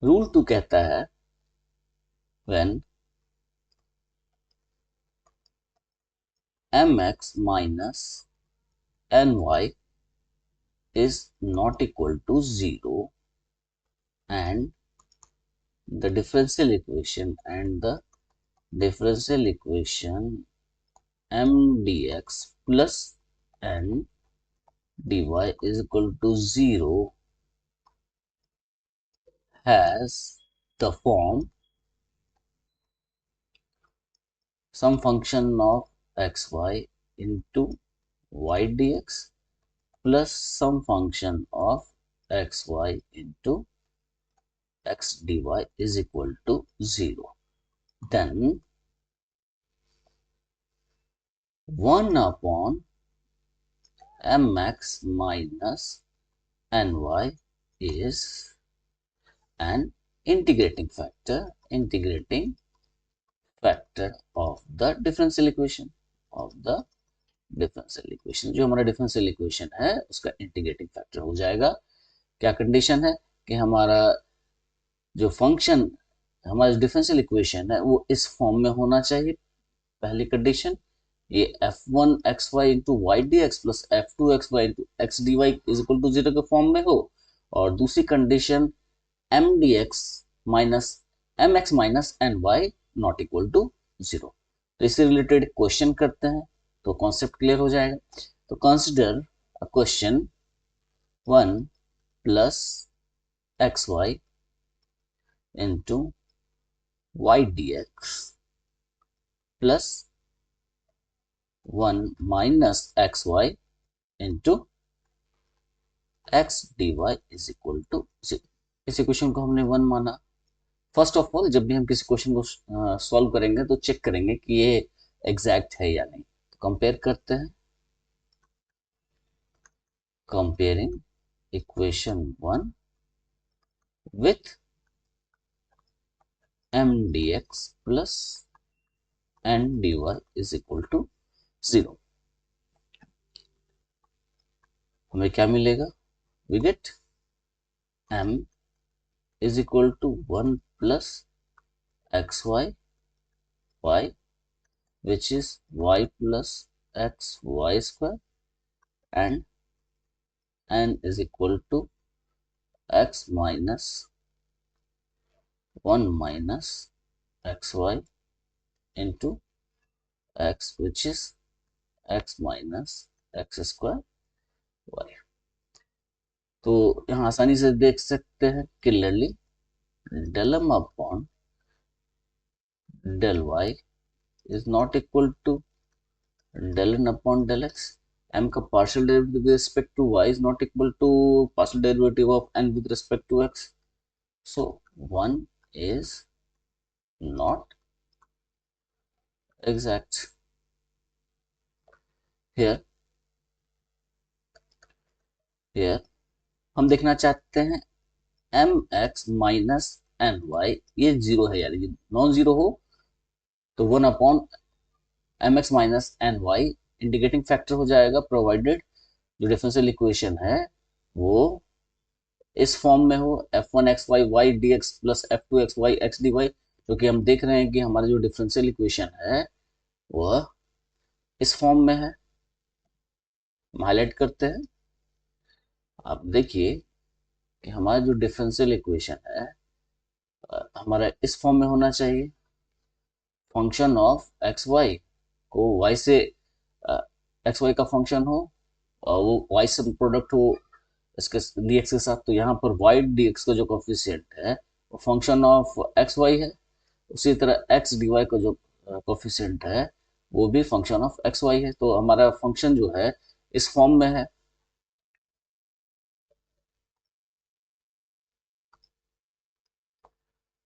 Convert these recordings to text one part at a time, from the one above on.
Rule 2 कहता है when mx minus ny is not equal to 0 and the differential equation m dx plus n dy is equal to 0 has the form some function of xy into y dx plus some function of xy into x dy is equal to 0. Then 1 upon mx minus ny is an integrating factor of the differential equation जो हमारा differential equation है उसका integrating factor हो जाएगा। क्या condition है कि हमारा जो फंक्शन हमारा डिफरेंशियल इक्वेशन है वो इस फॉर्म में होना चाहिए। पहली कंडीशन ये f1 xy into Y D X plus f2 xy into X D Y is equal to 0 के फॉर्म में हो। और दूसरी condition m dx minus M X minus N Y not equal to 0। तो इससे रिलेटेड क्वेश्चन करते हैं तो कॉन्सेप्ट क्लियर हो जाएगा। तो consider a question 1 plus xy into y dx plus 1 minus xy into x dy is equal to 0। इस equation को हमने 1 माना। फर्स्ट ऑफ ऑल जब भी हम किसी क्वेश्चन को सॉल्व करेंगे तो चेक करेंगे कि ये एग्जैक्ट है या नहीं। तो कंपेयर करते हैं। Comparing equation 1 with m dx plus n dy is equal to 0। हमें क्या मिलेगा? we get m is equal to 1 plus xy y which is y plus x y square and n is equal to x minus 1 minus xy into x which is x minus x square y। तो यहाँ आसानी से देख सकते हैं clearly del m upon del y is not equal to del n upon del x। m का partial derivative with respect to y is not equal to partial derivative of n with respect to x। So 1 is not exact। Here हम देखना चाहते हैं M X minus N Y ये 0 है, यानी non zero हो तो 1 upon M X minus N Y integrating factor हो जाएगा, प्रोवाइडेड जो डिफरेंशियल इक्वेशन है वो इस फॉर्म में हो F one X Y Y D X plus F two X Y X D Y. क्योंकि हम देख रहे हैं कि हमारा जो डिफरेंशियल इक्वेशन है वह इस फॉर्म में है। हम हाईलाइट करते हैं। आप देखिए कि हमारा जो डिफरेंशियल इक्वेशन है हमारा इस फॉर्म में होना चाहिए। फंक्शन ऑफ एक्स वाई को वाई से एक्स वाई का फंक्शन हो और वो वाई से प्रोडक्ट हो इसके dx के साथ। तो यहाँ पर वाई dx का जो कोफिशिएंट है वो फंक्शन ऑफ एक्स वाई है। उसी तरह एक्स डी वाई का जो कोफिशिएंट है वो भी फंक्शन ऑफ एक्स वाई है। तो हमारा फंक्शन जो है इस फॉर्म में है।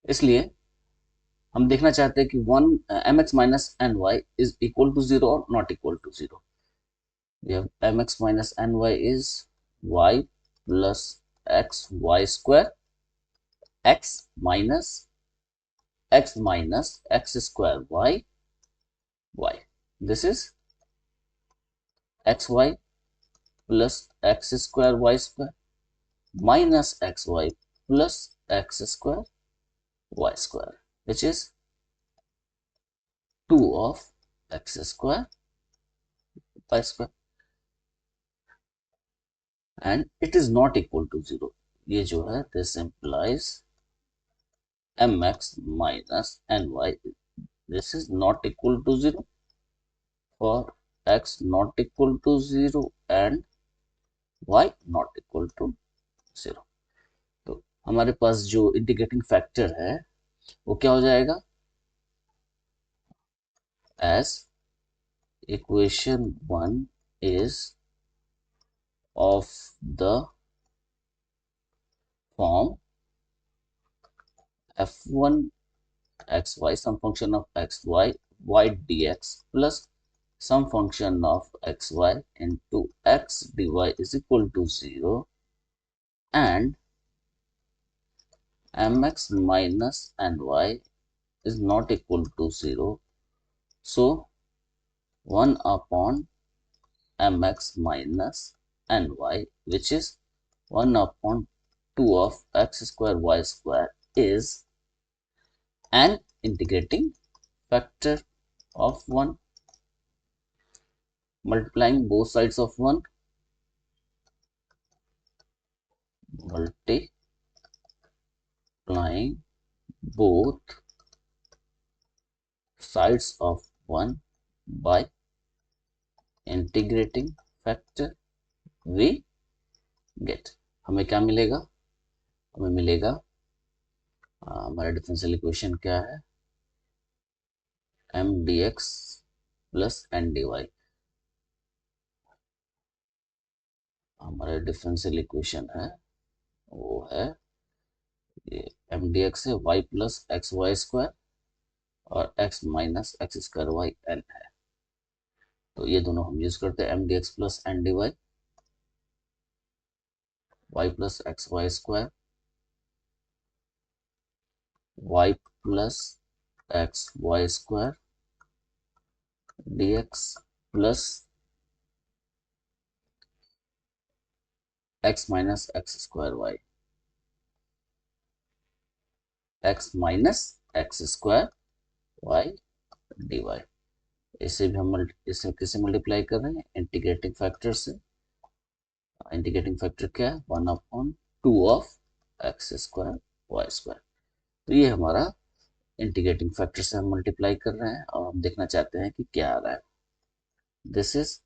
इसलिए हम देखना चाहते हैं कि 1 M X minus N Y is equal to 0 और not equal to 0। we have mx minus ny is y plus x y square x minus x square y y। this is xy plus x square y square minus xy plus x square y square, which is 2 of x square y square, and it is not equal to 0. ये जो है this implies mx minus ny, this is not equal to 0 for x not equal to 0 and y not equal to 0. तो हमारे पास जो integrating factor है वो क्या हो जाएगा, as equation 1 is of the form f1 xy some function of xy y dx plus some function of xy into x dy is equal to 0 and mx minus ny is not equal to 0. So 1 upon mx minus ny, which is 1 upon 2 of x square y square, is an integrating factor of 1. Multiplying both sides of 1, multiplying both sides of 1 by integrating factor, we get, हमें क्या मिलेगा, हमें मिलेगा हमारा differential equation क्या है, m dx plus n dy. हमारा differential equation है वो है ये m dx है y plus X Y square और x minus X square Y n है. तो ये दोनों हम यूज करते हैं, m dx plus n dy, y plus X Y square, y plus X Y square dx plus x minus X square Y, x minus X square Y dy. इसे भी हम इसे किसे मल्टीप्लाई कर रहे हैं, इंटीग्रेटिंग फैक्टर से. Integrating factor क्या है, 1 upon 2 of X square Y square. तो ये हमारा इंटीग्रेटिंग फैक्टर से हम मल्टीप्लाई कर रहे हैं और हम देखना चाहते हैं कि क्या आ रहा है. This is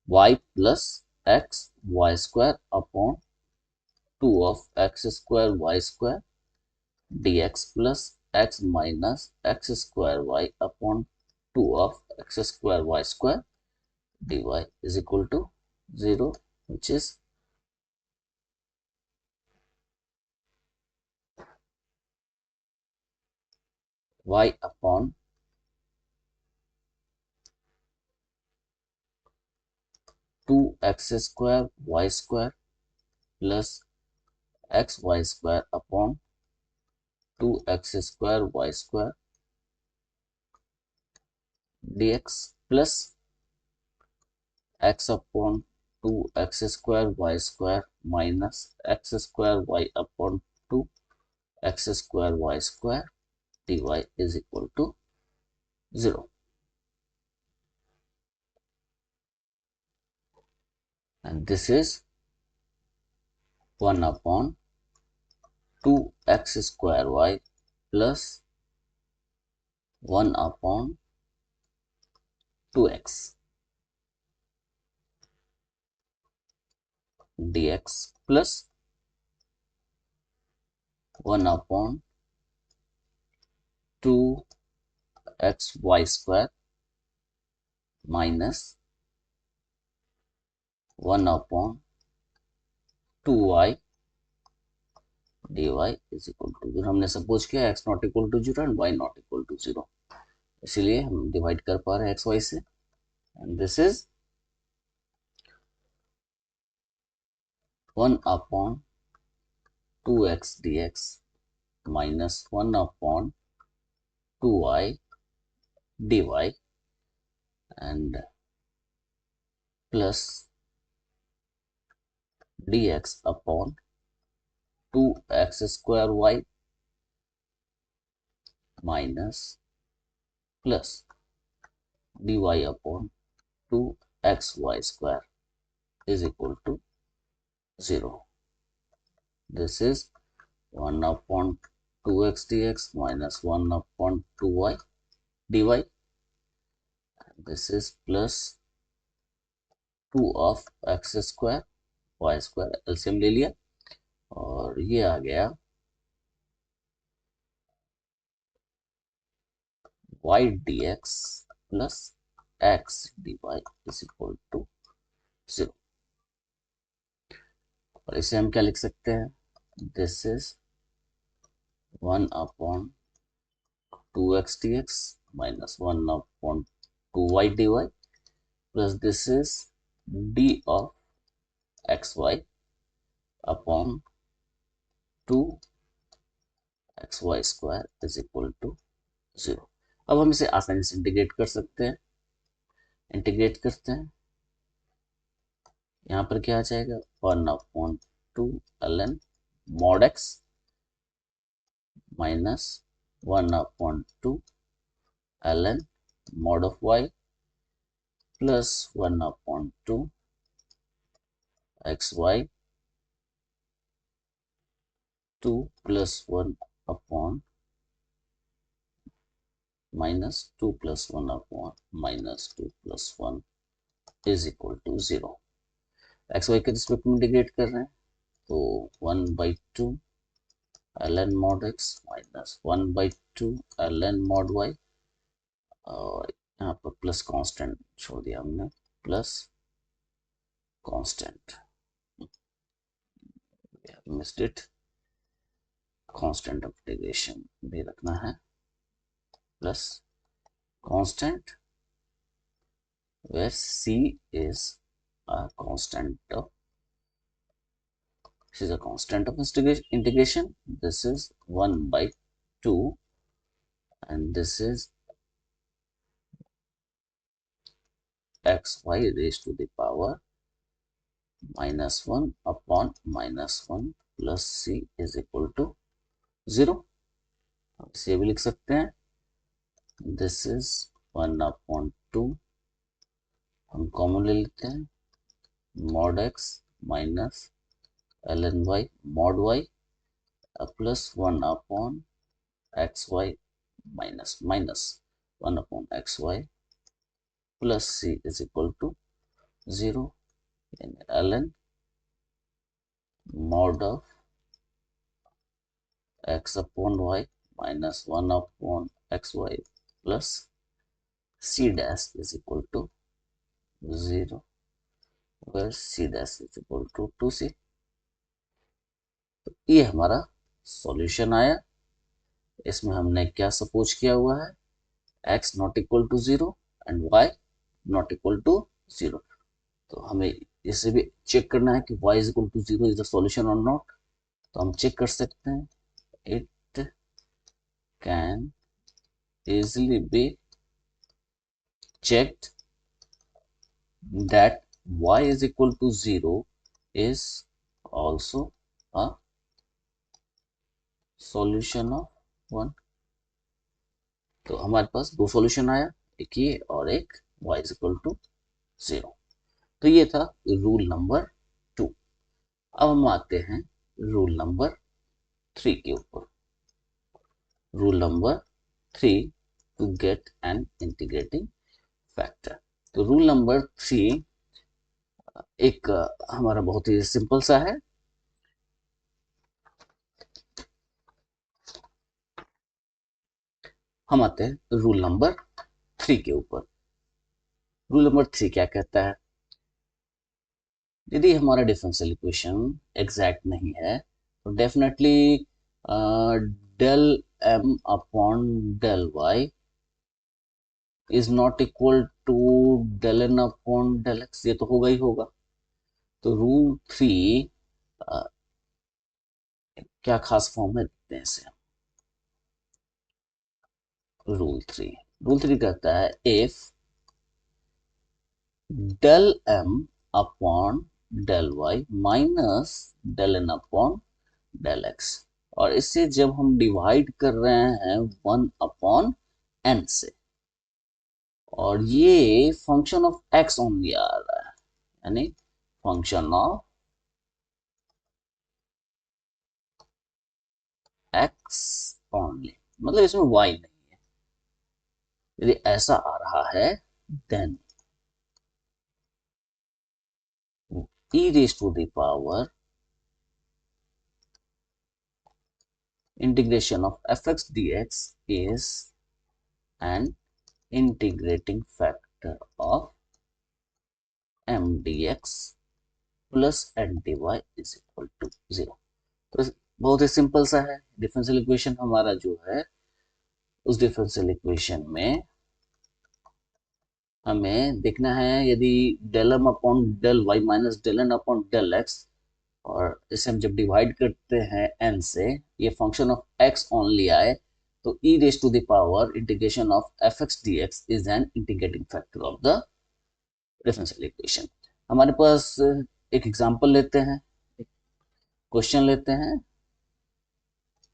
y plus X Y square upon 2 of X square Y square dx plus x minus X square Y upon 2 of X square Y square dy is equal to 0, which is y upon 2x square y square plus xy square upon 2x square y square dx plus x upon 2x square y square minus x square y upon 2x square y square dy is equal to 0. And this is 1 upon 2x square y plus 1 upon 2x dx plus 1 upon 2xy square minus 1 upon 2y dy is equal to 0. हमने suppose किया x not equal to 0 and y not equal to 0, इसीलिए हम divide कर पा रहे हैं x y से. And this is 1 upon 2x dx minus 1 upon 2y dy and plus dx upon 2x² minus plus dy upon 2xy² is equal to 0. This is 1 upon 2x dx minus 1 upon 2y dy. This is plus 2 of x² y² LCM ले लिया और ये आ गया y dx plus x dy is equal to 0. और इसे हम क्या लिख सकते हैं? This is 1 upon 2x dx minus 1 upon 2y dy plus this is d of xy upon 2xy² is equal to 0. अब हम इसे आसानी से इंटीग्रेट कर सकते हैं. इंटीग्रेट करते हैं, यहाँ पर क्या आ जाएगा? 1 upon 2 ln mod x minus 1 upon 2 ln mod of y plus 1 upon 2 xy 2 plus 1 अपॉन माइनस 2 प्लस 1 अपॉन minus 2 plus 1 is equal to 0. xy के रिस्पेक्ट में इंटीग्रेट कर रहे हैं तो 1/2 ln mod x minus 1/2 ln mod y और यहाँ पर प्लस कांस्टेंट छोड़ दिया हमने, plus constant missed it, constant of integration भी रखना है, plus constant where c is a constant of integration. This is 1/2 and this is xy raised to the power -1 upon -1 plus c is equal to 0. इसे भी लिख सकते हैं. This is 1 upon 2, हम common ले लेते हैं, mod x minus ln y mod y plus 1 अपॉन xy माइनस 1 अपॉन xy plus c is equal to 0 यानी ln mod ऑफ x अपॉन y माइनस 1 अपॉन xy plus c dash is equal to 0 where c dash is equal to 2c. तो ये हमारा solution आया. इसमें हमने क्या सपोज किया हुआ है? x not equal to 0 and y not equal to 0. तो हमें इसे भी चेक करना है कि y is equal to 0 is the solution और नॉट. तो हम चेक कर सकते हैं. It can easily be checked that y is equal to 0 is also a solution of 1. तो हमारे पास दो सॉल्यूशन आया, एक ये और एक y is equal to 0. तो ये था रूल नंबर 2. अब हम आते हैं रूल नंबर 3 के ऊपर. Rule number 3 to get an integrating factor. तो रूल नंबर 3 एक हमारा बहुत ही सिंपल सा है. हम आते हैं रूल नंबर 3 के ऊपर. रूल नंबर 3 क्या कहता है? यदि हमारा डिफरेंशियल इक्वेशन एग्जैक्ट नहीं है तो डेफिनेटली डेल m अपॉन del y is not equal to del n upon del x. ये तो होगा ही होगा. तो रूल 3 क्या खास फॉर्म में देखते हैं इसे. रूल 3 कहता है if del m upon del y minus del n upon del X, और इससे जब हम डिवाइड कर रहे हैं 1/n से, और ये फंक्शन ऑफ एक्स ओनली आ रहा है, यानी फंक्शन ऑफ एक्स ओनली, मतलब इसमें वाई नहीं है। यदि ऐसा आ रहा है then e raised to the power integration of fx dx is an integrating factor of m dx plus n dy is equal to 0। तो बहुत ही सिंपल सा है। डिफरेंशियल इक्वेशन हमारा जो है, उस डिफरेंशियल इक्वेशन में हमें देखना है, यदि del M upon del Y minus del N upon del X, और इसे हम जब डिवाइड करते हैं n से, ये फंक्शन ऑफ x ओनली आए, तो e raise to the power integration of F X D X is an integrating factor of the differential equation. हमारे पास एक एग्जांपल लेते हैं, एक क्वेश्चन लेते हैं,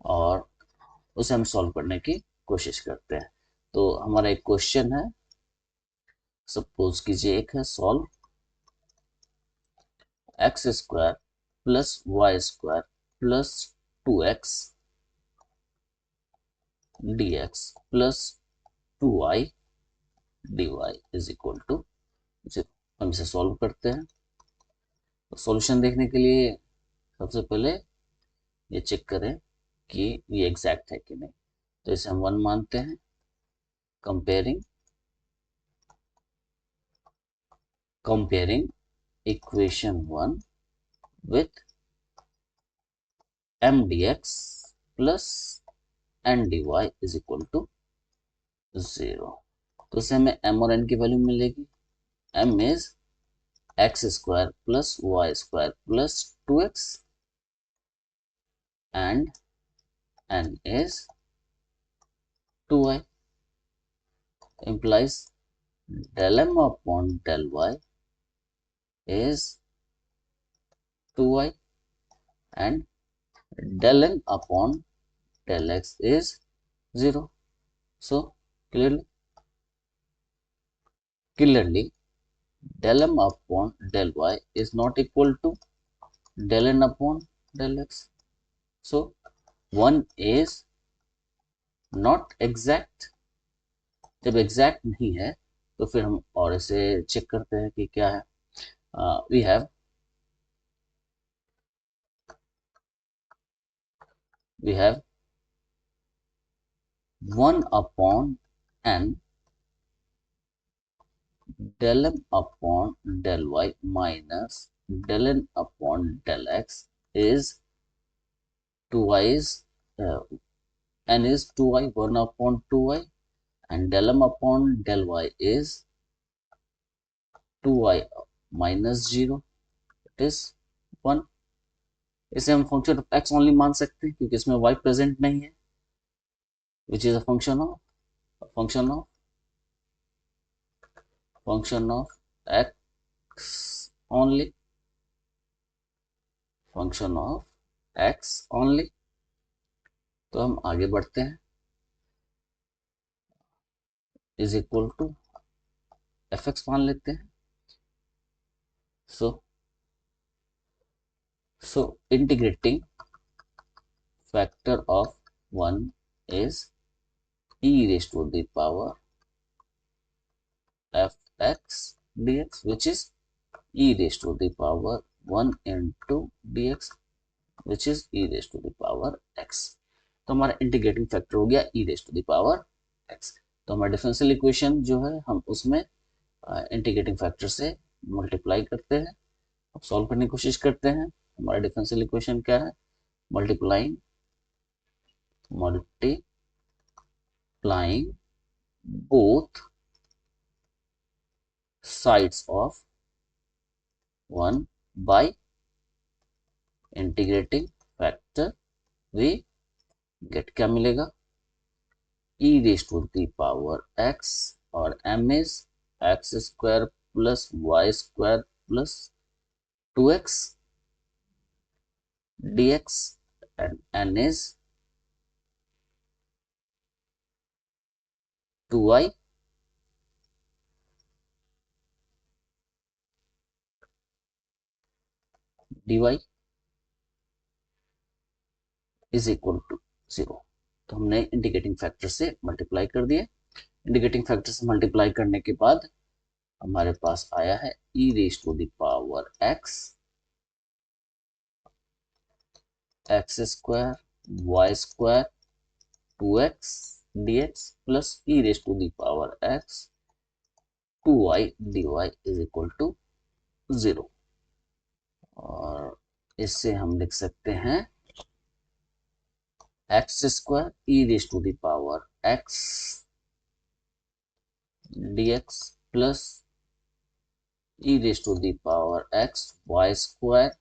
और उसे हम सॉल्व करने की कोशिश करते हैं। तो हमारा एक क्वेश्चन है, सपोज कीजिए एक है, solve X square plus Y square plus 2x dx plus 2y dy is equal to 0। हम इसे सॉल्व करते हैं। तो सॉल्यूशन देखने के लिए सबसे पहले ये चेक करें कि ये एग्जैक्ट है कि नहीं। तो इसे हम 1 मानते हैं। Comparing equation 1 with m dx plus n dy is equal to 0। तो इसे हमें m और n की वैल्यू मिलेगी। m is X square plus Y square plus 2x and n is 2y, implies del m upon del y is 2y and del n upon del x is 0. So clearly del m upon del y is not equal to del n upon del x. So 1 is not exact। जब exact नहीं है तो फिर हम और इसे check करते हैं कि क्या है। We have 1 upon n del m upon del y minus del n upon del x is 2y is n is 2y, 1 upon 2y, and del m upon del y is 2y minus 0, it is 1। इसे हम function of x only मान सकते हैं क्योंकि इसमें y present नहीं है, which is a function of x only, function of x only। तो हम आगे बढ़ते हैं, is equal to F X मान लेते हैं। So integrating factor of 1 is e raised to the power fx dx, which is e raised to the power 1 into dx, which is e raised to the power x। तो हमारा integrating factor हो गया e raised to the power x। तो हमारा differential equation जो है, हम उसमें इंटीग्रेटिंग फैक्टर से मल्टीप्लाई करते हैं। अब सॉल्व करने की कोशिश करते हैं। हमारा डिफरेंशियल इक्वेशन क्या है? Multiplying both sides of 1 by integrating factor, we get क्या मिलेगा? e raise to the power x, और m is X square plus Y square plus 2x dx and n is 2y dy is equal to 0। तो हमने indicating factor से multiply कर दिए। Indicating factor से multiply करने के बाद हमारे पास आया है e raise to the power x स्क्वायर y स्क्वायर 2x dx plus e raise to the power x 2y dy is equal to 0। और इससे हम लिख सकते हैं X square E raise to the power X dx plus E raise to the power X Y square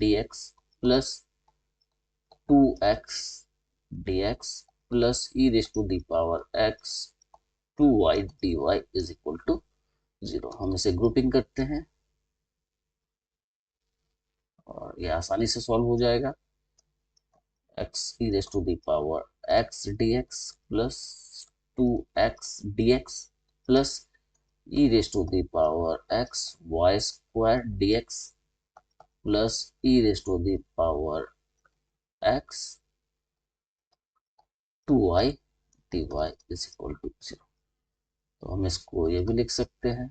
dx plus 2x dx plus E raise to the power x 2y dy is equal to 0। हम इसे grouping करते हैं और ये आसानी से solve हो जाएगा। x e raised to the power x dx plus 2x dx plus e raised to the power x y square dx plus e raised to the power x 2y dy is equal to 0। तो हम इसको ये भी लिख सकते हैं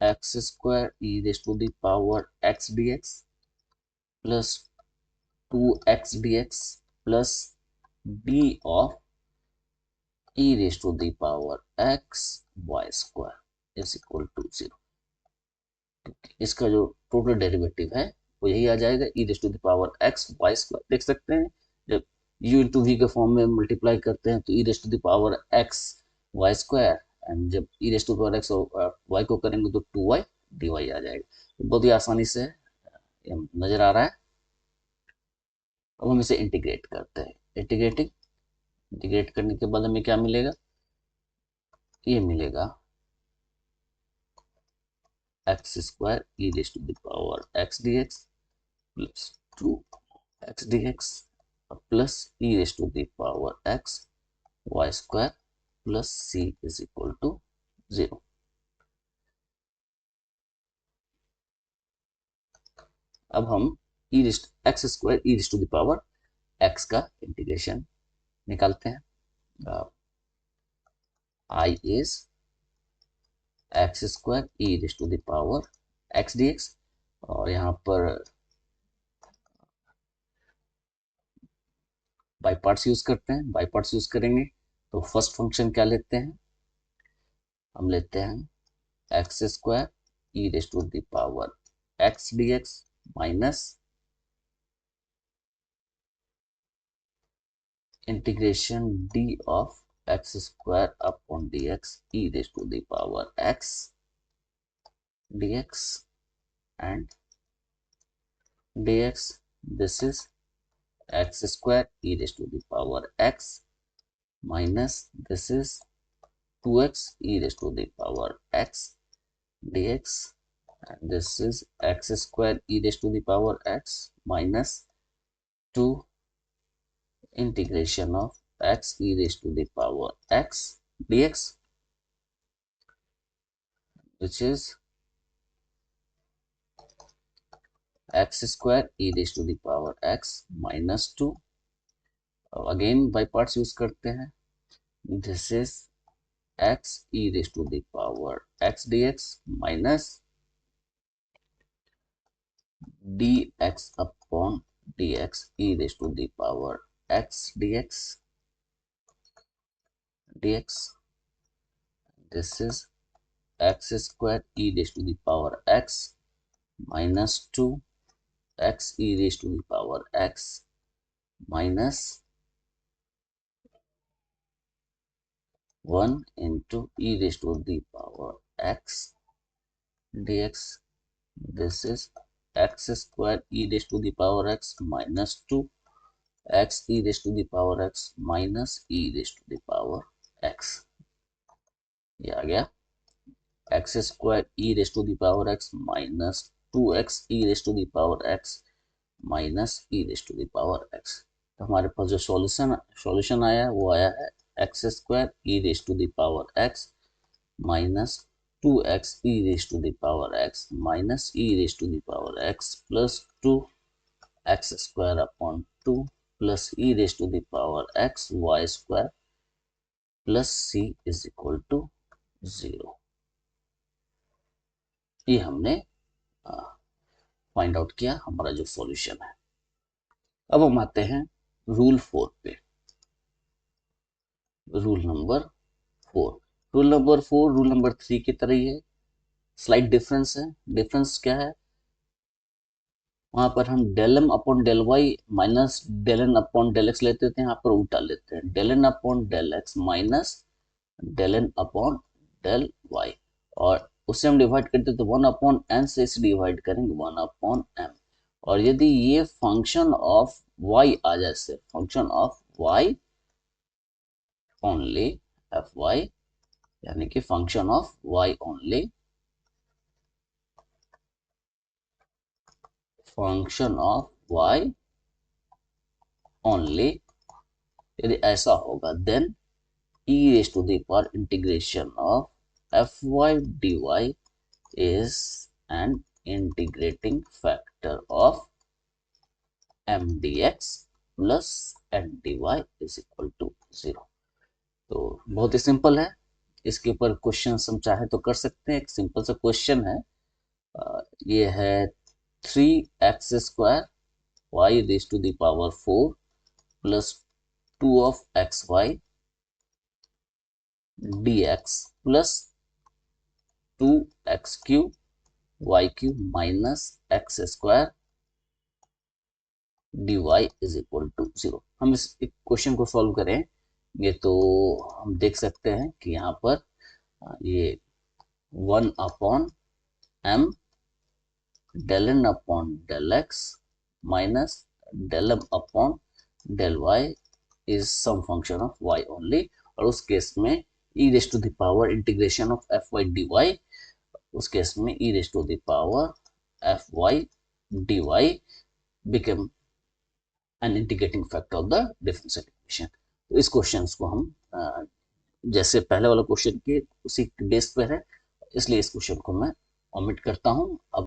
x square e raised to the power x dx plus 2x dx plus d of e raised to the power x y square is equal to 0। इसका जो टोटल डेरिवेटिव है वो यही आ जाएगा e raised to the power x y square। देख सकते हैं जब u इंटू वी के फॉर्म में मल्टीप्लाई करते हैं तो e raised to the power x y square and जब e raised to the power x y को करेंगे तो 2y dy आ जाएगा। बहुत ही आसानी से नजर आ रहा है। अब हम इसे इंटीग्रेट करते हैं। इंटीग्रेट करने के बाद हमें क्या मिलेगा, ये मिलेगा X square E raise to the power X dx plus 2x dx plus E raise to the power x y square plus c is equal to 0। अब हम X square E raise to the power x का integration निकालते हैं। I is X square E raise to the power X dx और यहाँ पर by parts use करते हैं। बाई पार्ट्स यूज करेंगे तो फर्स्ट फंक्शन क्या लेते हैं, हम लेते हैं X square E raise to the power X dx minus integration d of X square upon dx E raise to the power x dx and dx this is x square e raised to the power x minus this is 2x e raised to the power x dx and this is x square e raised to the power x minus 2 integration of x e raised to the power x dx which is x square e raised to the power x minus 2। Again by parts use करते हैं। This is x e raised to the power x dx minus dx upon dx e raised to the power x dx this is x square e raised to the power x minus 2 x e raised to the power x minus 1 into e raised to the power x dx this is x square e raised to the power x minus 2 x e raised to the power x minus e raised to the power x। ये आ गया x square e raised to the power x minus 2x e raised to the power x minus E raise to the power X. तो हमारे पास जो solution आया वो आया है X square E raise to the power X minus 2x e raised to the power x minus e raised to the power x plus 2x square upon 2 plus e raised to the power x y square plus c is equal to 0। ये हमने find out किया हमारा जो solution है। अब हम आते हैं रूल 4 पे। रूल नंबर 4 रूल नंबर 3 की तरह ही है, स्लाइट डिफरेंस है। डिफरेंस क्या है, वहां पर हम del M upon del Y minus del N upon del X लेते थे, यहाँ पर उल्टा लेते हैं del N upon del X minus del N upon del Y, और उससे हम डिवाइड करते तो 1 अपॉन एन से इसे डिवाइड करेंगे 1 अपॉन एम। और यदि ये फंक्शन ऑफ वाई आ जाए, से function of Y only F Y, यानी कि function of Y only, function of Y only, यदि ऐसा होगा then e raised to the power integration of fy dy is an integrating factor of mdx plus ndy is equal to 0। तो बहुत ही simple है, इसके ऊपर क्वेश्चन हम चाहे तो कर सकते हैं। एक सिंपल सा क्वेश्चन है, ये है 3x square y raised to the power 4 plus 2 of xy dx plus 2x cube Y cube minus X square dy is equal to 0। हम इस क्वेश्चन को सॉल्व करें ये तो हम देख सकते हैं कि यहाँ पर ये 1 upon m del N upon del X minus del M upon del Y is some function of y only, और उस केस में e raise to the power integration of F Y D Y, उस case में e raised to the power fy dy became an integrating factor of the differential equation। तो इस question को हम जैसे पहले वाला क्वेश्चन के उसी बेस पे है, इसलिए इस क्वेश्चन को मैं ओमिट करता हूं। अब